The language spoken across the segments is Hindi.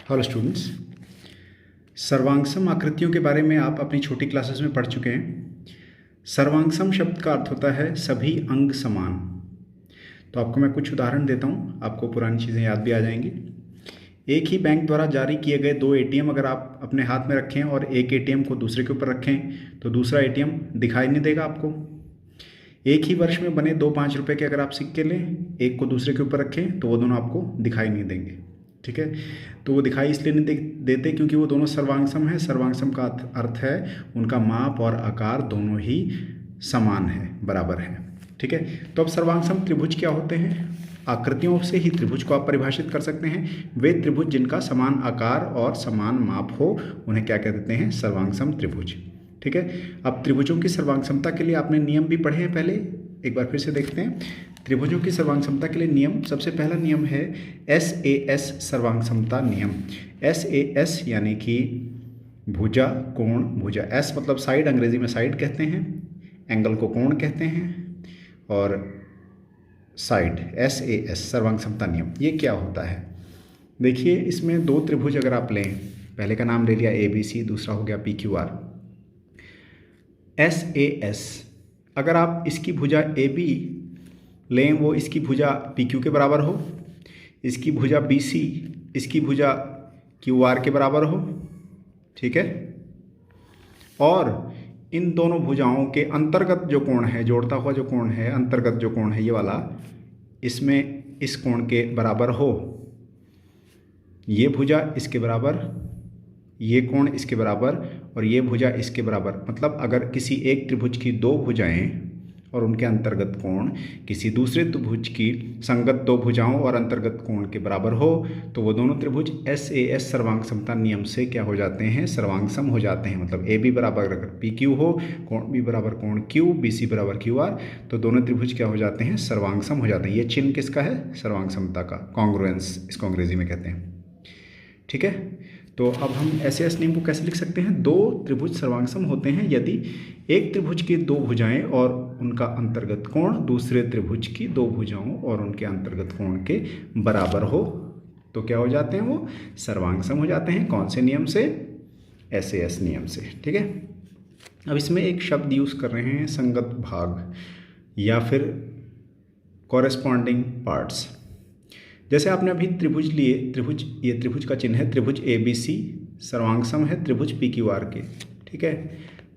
हेलो स्टूडेंट्स, सर्वांगसम आकृतियों के बारे में आप अपनी छोटी क्लासेस में पढ़ चुके हैं। सर्वांगसम शब्द का अर्थ होता है सभी अंग समान। तो आपको मैं कुछ उदाहरण देता हूँ, आपको पुरानी चीज़ें याद भी आ जाएंगी। एक ही बैंक द्वारा जारी किए गए दो एटीएम अगर आप अपने हाथ में रखें और एक एटीएम को दूसरे के ऊपर रखें तो दूसरा एटीएम दिखाई नहीं देगा आपको। एक ही वर्ष में बने दो 5 रुपए के अगर आप सिक्के लें, एक को दूसरे के ऊपर रखें तो वो दोनों आपको दिखाई नहीं देंगे। ठीक है, तो वो दिखाई इसलिए नहीं देते क्योंकि वो दोनों सर्वांगसम है। सर्वांगसम का अर्थ है उनका माप और आकार दोनों ही समान है, बराबर है। ठीक है, तो अब सर्वांगसम त्रिभुज क्या होते हैं? आकृतियों से ही त्रिभुज को आप परिभाषित कर सकते हैं। वे त्रिभुज जिनका समान आकार और समान माप हो उन्हें क्या कह देते हैं? सर्वांगसम त्रिभुज। ठीक है, अब त्रिभुजों की सर्वांगसमता के लिए आपने नियम भी पढ़े हैं पहले, एक बार फिर से देखते हैं। त्रिभुजों की सर्वांगसमता के लिए नियम, सबसे पहला नियम है SAS सर्वांगसमता नियम। SAS यानी कि भुजा, कोण। भुजा S मतलब साइड, अंग्रेजी में साइड कहते हैं, एंगल को कोण कहते हैं, और साइड SAS सर्वांगसमता नियम। ये क्या होता है? देखिए, इसमें दो त्रिभुज अगर आप लें, पहले का नाम ले लिया ABC, दूसरा हो गया PQR। SAS अगर आप इसकी भुजा AB लें, वो इसकी भुजा PQ के बराबर हो, इसकी भुजा BC इसकी भुजा QR के बराबर हो। ठीक है, और इन दोनों भुजाओं के अंतर्गत जो कोण है, जोड़ता हुआ जो कोण है, अंतर्गत जो कोण है ये वाला, इसमें इस कोण के बराबर हो। ये भुजा इसके बराबर, ये कोण इसके बराबर, और ये भुजा इसके बराबर। मतलब अगर किसी एक त्रिभुज की दो भुजाएं और उनके अंतर्गत कोण किसी दूसरे त्रिभुज की संगत दो भुजाओं और अंतर्गत कोण के बराबर हो तो वो दोनों त्रिभुज SAS सर्वांगसमता नियम से क्या हो जाते हैं? सर्वांगसम हो जाते हैं। मतलब AB बराबर अगर PQ हो, कोण B बराबर कोण Q, BC बराबर QR, तो दोनों त्रिभुज क्या हो जाते हैं? सर्वांगसम हो जाते हैं। ये चिन्ह किसका है? सर्वांगसमता का, कॉन्ग्रुएंस इसको अंग्रेजी में कहते हैं। ठीक है, तो अब हम SAS नियम को कैसे लिख सकते हैं? दो त्रिभुज सर्वांगसम होते हैं यदि एक त्रिभुज की दो भुजाएं और उनका अंतर्गत कोण दूसरे त्रिभुज की दो भुजाओं और उनके अंतर्गत कोण के बराबर हो, तो क्या हो जाते हैं? वो सर्वांगसम हो जाते हैं। कौन से नियम से? SAS नियम से। ठीक है, अब इसमें एक शब्द यूज़ कर रहे हैं, संगत भाग या फिर कॉरेस्पॉन्डिंग पार्ट्स। जैसे आपने अभी त्रिभुज लिए, त्रिभुज, ये त्रिभुज का चिन्ह है, त्रिभुज ABC सर्वांगसम है त्रिभुज PQR के। ठीक है,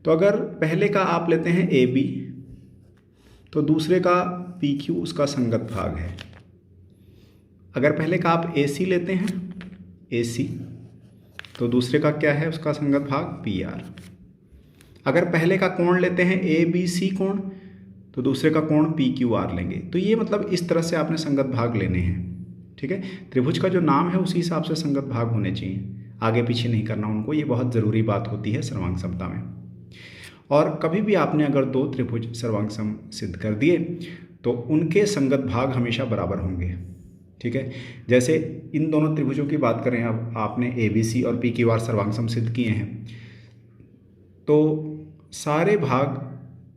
तो अगर पहले का आप लेते हैं AB तो दूसरे का PQ उसका संगत भाग है। अगर पहले का आप AC लेते हैं, AC, तो दूसरे का क्या है? उसका संगत भाग PR। अगर पहले का कोण लेते हैं ABC कोण, तो दूसरे का कोण PQR लेंगे। तो ये मतलब इस तरह से आपने संगत भाग लेने हैं। ठीक है, त्रिभुज का जो नाम है उसी हिसाब से संगत भाग होने चाहिए, आगे पीछे नहीं करना उनको। ये बहुत ज़रूरी बात होती है सर्वांगसमता में। और कभी भी आपने अगर दो त्रिभुज सर्वांगसम सिद्ध कर दिए तो उनके संगत भाग हमेशा बराबर होंगे। ठीक है, जैसे इन दोनों त्रिभुजों की बात करें, अब आपने ABC और PQR सर्वांगसम सिद्ध किए हैं तो सारे भाग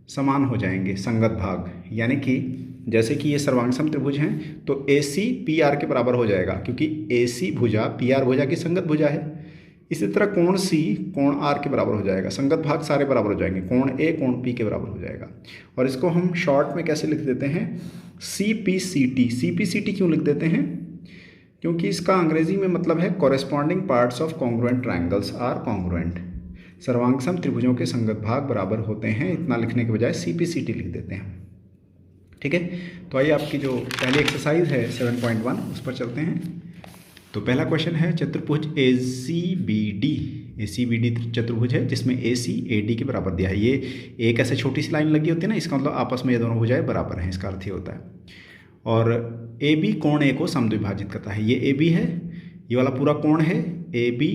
समान हो जाएंगे, संगत भाग। यानी कि जैसे कि ये सर्वांगसम त्रिभुज हैं तो AC PR के बराबर हो जाएगा क्योंकि AC भुजा PR भुजा की संगत भुजा है। इसी तरह कोण C कोण R के बराबर हो जाएगा, संगत भाग सारे बराबर हो जाएंगे, कोण A कोण P के बराबर हो जाएगा। और इसको हम शॉर्ट में कैसे लिख देते हैं? CPCT। CPCT क्यों लिख देते हैं? क्योंकि इसका अंग्रेजी में मतलब है corresponding parts of congruent triangles are congruent. सर्वांगसम त्रिभुजों के संगत भाग बराबर होते हैं, इतना लिखने के बजाय CPCT लिख देते हैं। ठीक है, तो आइए आपकी जो पहली एक्सरसाइज है 7.1 उस पर चलते हैं। तो पहला क्वेश्चन है, चतुर्भुज ACBD चतुर्भुज है जिसमें AC AD के बराबर दिया है। ये एक ऐसे छोटी सी लाइन लगी होती है ना, इसका मतलब आपस में ये दोनों भुजाएं बराबर हैं, इसका अर्थ ये होता है। और AB कोण A को समद्विभाजित करता है। ये AB है, ये वाला पूरा कोण है। AB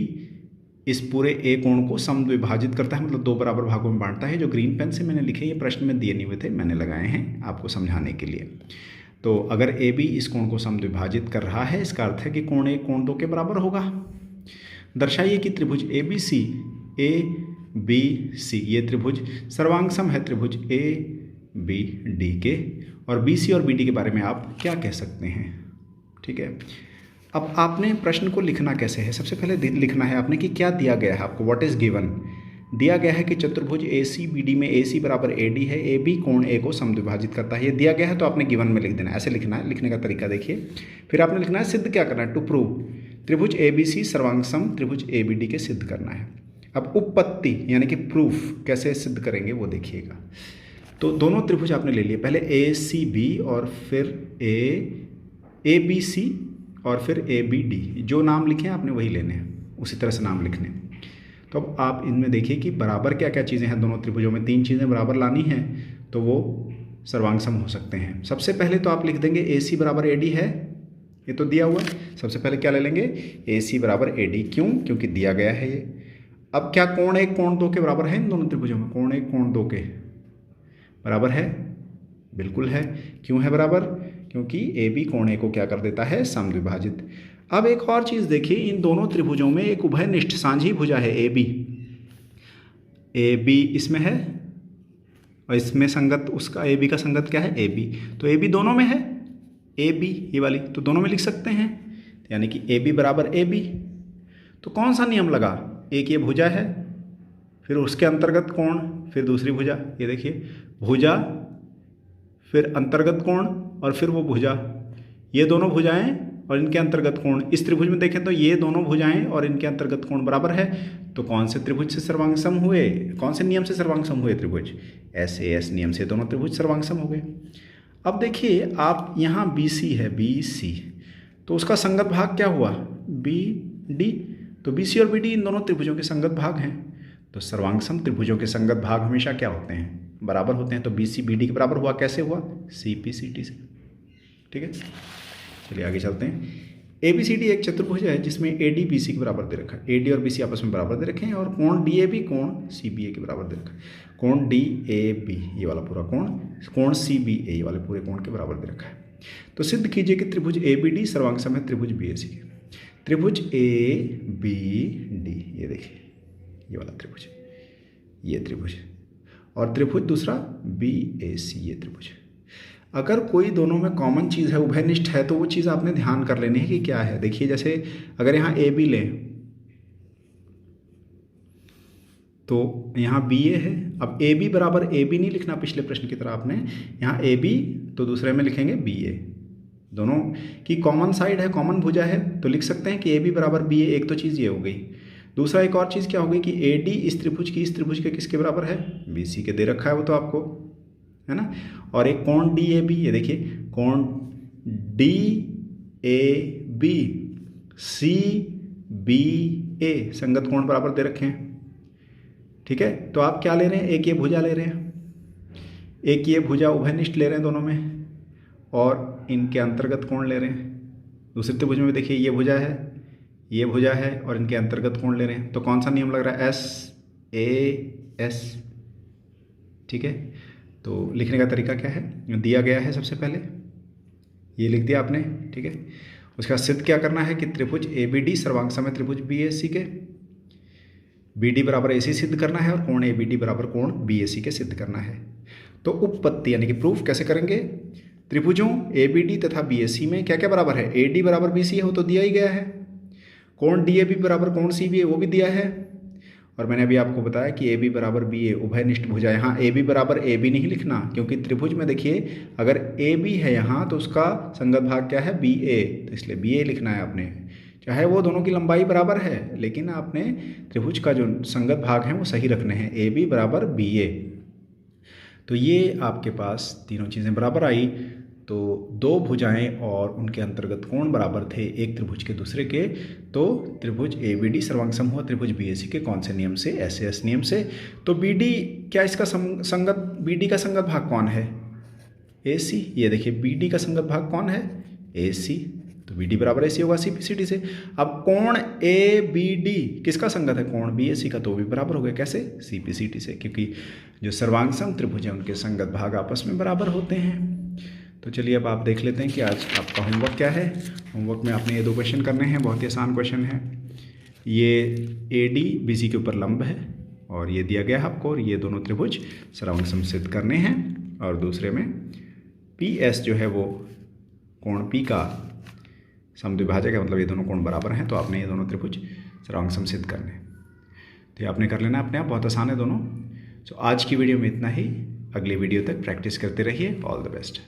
इस पूरे A कोण को समद्विभाजित करता है, मतलब दो बराबर भागों में बांटता है। जो ग्रीन पेन से मैंने लिखे, ये प्रश्न में दिए नहीं हुए थे, मैंने लगाए हैं आपको समझाने के लिए। तो अगर AB इस कोण को समद्विभाजित कर रहा है, इसका अर्थ है कि कोण A कोण 2 के बराबर होगा। दर्शाइए कि त्रिभुज ABC ABC ये त्रिभुज सर्वांगसम है त्रिभुज ABD के, और BC और BD के बारे में आप क्या कह सकते हैं? ठीक है, अब आपने प्रश्न को लिखना कैसे है, सबसे पहले लिखना है आपने कि क्या दिया गया है आपको, व्हाट इज़ गिवन। दिया गया है कि चतुर्भुज ए सी बी डी में ए सी बराबर ए डी है, ए बी कोण ए को समद्विभाजित करता है। ये दिया गया है तो आपने गिवन में लिख देना है, ऐसे लिखना है। लिखने का तरीका देखिए, फिर आपने लिखना है सिद्ध क्या करना है, टू प्रूव त्रिभुज ए बी सी सर्वांग सम त्रिभुज ए बी डी के सिद्ध करना है। अब उपपत्ति यानी कि प्रूफ कैसे सिद्ध करेंगे वो देखिएगा। तो दोनों त्रिभुज आपने ले लिए, पहले ए सी बी और फिर ए बी सी और फिर ए बी डी, जो नाम लिखे हैं आपने वही लेने हैं, उसी तरह से नाम लिखने। तो अब आप इनमें देखिए कि बराबर क्या क्या चीज़ें हैं दोनों त्रिभुजों में, 3 चीज़ें बराबर लानी हैं तो वो सर्वांग सम हो सकते हैं। सबसे पहले तो आप लिख देंगे ए सी बराबर ए डी है, ये तो दिया हुआ है। सबसे पहले क्या ले लेंगे, ए सी बराबर ए डी, क्यों, क्योंकि दिया गया है ये। अब क्या कोण 1 कोण 2 के बराबर है इन दोनों त्रिभुजों में, कोण 1 कोण 2 के बराबर है, बिल्कुल है। क्यों है बराबर, क्योंकि ए बी कोण ए को क्या कर देता है, समद्विभाजित। अब एक और चीज़ देखिए, इन दोनों त्रिभुजों में एक उभयनिष्ठ सांझी भुजा है ए बी इसमें है और इसमें संगत उसका ए बी का संगत क्या है, ए बी। तो ए बी दोनों में है, ए बी ये वाली, तो दोनों में लिख सकते हैं, यानी कि ए बी बराबर ए बी। तो कौन सा नियम लगा, एक ये भुजा है, फिर उसके अंतर्गत कोण, फिर दूसरी भुजा, ये देखिए भुजा फिर अंतर्गत कोण और फिर वो भुजा, ये दोनों भुजाएं और इनके अंतर्गत कोण। इस त्रिभुज में देखें तो ये दोनों भुजाएं और इनके अंतर्गत कोण बराबर है। तो कौन से त्रिभुज से सर्वांग सम हुए, कौन से नियम से सर्वांग सम हुए त्रिभुज, ऐसे एस नियम से दोनों त्रिभुज सर्वांग सम हो गए। अब देखिए आप यहाँ बी सी है, बी सी, तो उसका संगत भाग क्या हुआ, बी डी। तो बी सी और बी डी इन दोनों त्रिभुजों के संगत भाग हैं। तो सर्वांग सम त्रिभुजों के संगत भाग हमेशा क्या होते हैं, बराबर होते हैं। तो बी सी बी डी के बराबर हुआ, कैसे हुआ, सी पी सी टी से। ठीक है, चलिए आगे चलते हैं। ए बी सी डी एक चतुर्भुज है जिसमें ए डी बी सी के बराबर दे रखा है, ए डी और बी सी आपस में बराबर दे रखे हैं, और कोण डी ए बी कोण सी बी ए के बराबर दे रखा है। कोण डी ए बी ये वाला पूरा कोण, कोण सी बी ए ये वाले पूरे कोण के बराबर दे रखा है। तो सिद्ध कीजिए कि त्रिभुज ए बी डी सर्वांग सम है त्रिभुज बी ए सी के। त्रिभुज ए बी डी, ये देखिए ये वाला त्रिभुज, ये त्रिभुज, और त्रिभुज दूसरा बी ए सी, ये त्रिभुज। अगर कोई दोनों में कॉमन चीज़ है, उभयनिष्ठ है, तो वो चीज़ आपने ध्यान कर लेनी है कि क्या है। देखिए जैसे अगर यहाँ ए बी लें तो यहाँ बी ए है। अब ए बी बराबर ए बी नहीं लिखना पिछले प्रश्न की तरह आपने, यहाँ ए बी तो दूसरे में लिखेंगे बी ए। दोनों की कॉमन साइड है, कॉमन भुजा है, तो लिख सकते हैं कि ए बी बराबर बी ए। एक तो चीज़ ये हो गई। दूसरा एक और चीज़ क्या हो गई कि ए डी इस त्रिभुज के किसके बराबर है, बी सी के दे रखा है वो तो आपको, है ना। और एक कोण डी ए बी, ये देखिए कोण D A B C B A संगत कोण बराबर दे रखे हैं। ठीक है, तो आप क्या ले रहे हैं, एक ये भुजा ले रहे हैं, एक ये भुजा उभयनिष्ठ ले रहे हैं दोनों में, और इनके अंतर्गत कोण ले रहे हैं। दूसरे त्रिभुज में देखिए ये भुजा है, ये भुजा है, और इनके अंतर्गत कोण ले रहे हैं। तो कौन सा नियम लग रहा है, एस ए एस। ठीक है, तो लिखने का तरीका क्या है, दिया गया है सबसे पहले ये लिख दिया आपने। ठीक है, उसके बाद सिद्ध क्या करना है कि त्रिभुज ए बी डी सर्वांग सम है त्रिभुज बी ए सी के। बी डी बराबर ए सी सिद्ध करना है और कोण ए बी डी बराबर कोण बी ए सी के सिद्ध करना है। तो उपपत्ति यानी कि प्रूफ कैसे करेंगे, त्रिभुजों ए बी डी तथा बी ए सी में क्या क्या बराबर है, ए डी बराबर बी सी है वो तो दिया ही गया है, कोण डी ए बी बराबर कोण सी बी ए वो भी दिया है, और मैंने अभी आपको बताया कि ए बी बराबर बी ए उभयनिष्ठ भुजा। यहाँ ए बी बराबर ए बी नहीं लिखना, क्योंकि त्रिभुज में देखिए अगर ए बी है यहाँ तो उसका संगत भाग क्या है, बी ए, तो इसलिए बी ए लिखना है आपने। चाहे वो दोनों की लंबाई बराबर है, लेकिन आपने त्रिभुज का जो संगत भाग है वो सही रखने हैं, ए बी बराबर बी ए। तो ये आपके पास तीनों चीज़ें बराबर आई। तो दो भुजाएं और उनके अंतर्गत कोण बराबर थे एक त्रिभुज के दूसरे के, तो त्रिभुज ए बी डी सर्वांग सम हुआ त्रिभुज बी ए सी के कौन से नियम से, एस एस नियम से। तो बी डी क्या इसका संगत, बी डी का संगत भाग कौन है, ए सी। ये देखिए बी डी का संगत भाग कौन है, ए सी, तो बी डी बराबर ए सी होगा सी पी सी डी से। अब कोण ए बी डी किसका संगत है, कोण बी ए सी का, तो भी बराबर हो गया, कैसे, सी पी सी टी से, क्योंकि जो सर्वांग सम त्रिभुज हैं उनके संगत भाग आपस में बराबर होते हैं। तो चलिए अब आप देख लेते हैं कि आज आपका होमवर्क क्या है। होमवर्क में आपने ये 2 क्वेश्चन करने हैं, बहुत ही आसान क्वेश्चन है। ये ए डी बी सी के ऊपर लंब है और ये दिया गया है आपको, और ये दोनों त्रिभुज सर्वांग सम सिद्ध करने हैं। और दूसरे में पी एस जो है वो कोण पी का समद्विभाजक है, मतलब ये दोनों कोण बराबर हैं, तो आपने ये दोनों त्रिभुज सर्वांग समसिद्ध करने। तो ये आपने कर लेना अपने आप, बहुत आसान है दोनों। तो आज की वीडियो में इतना ही, अगली वीडियो तक प्रैक्टिस करते रहिए। All the best.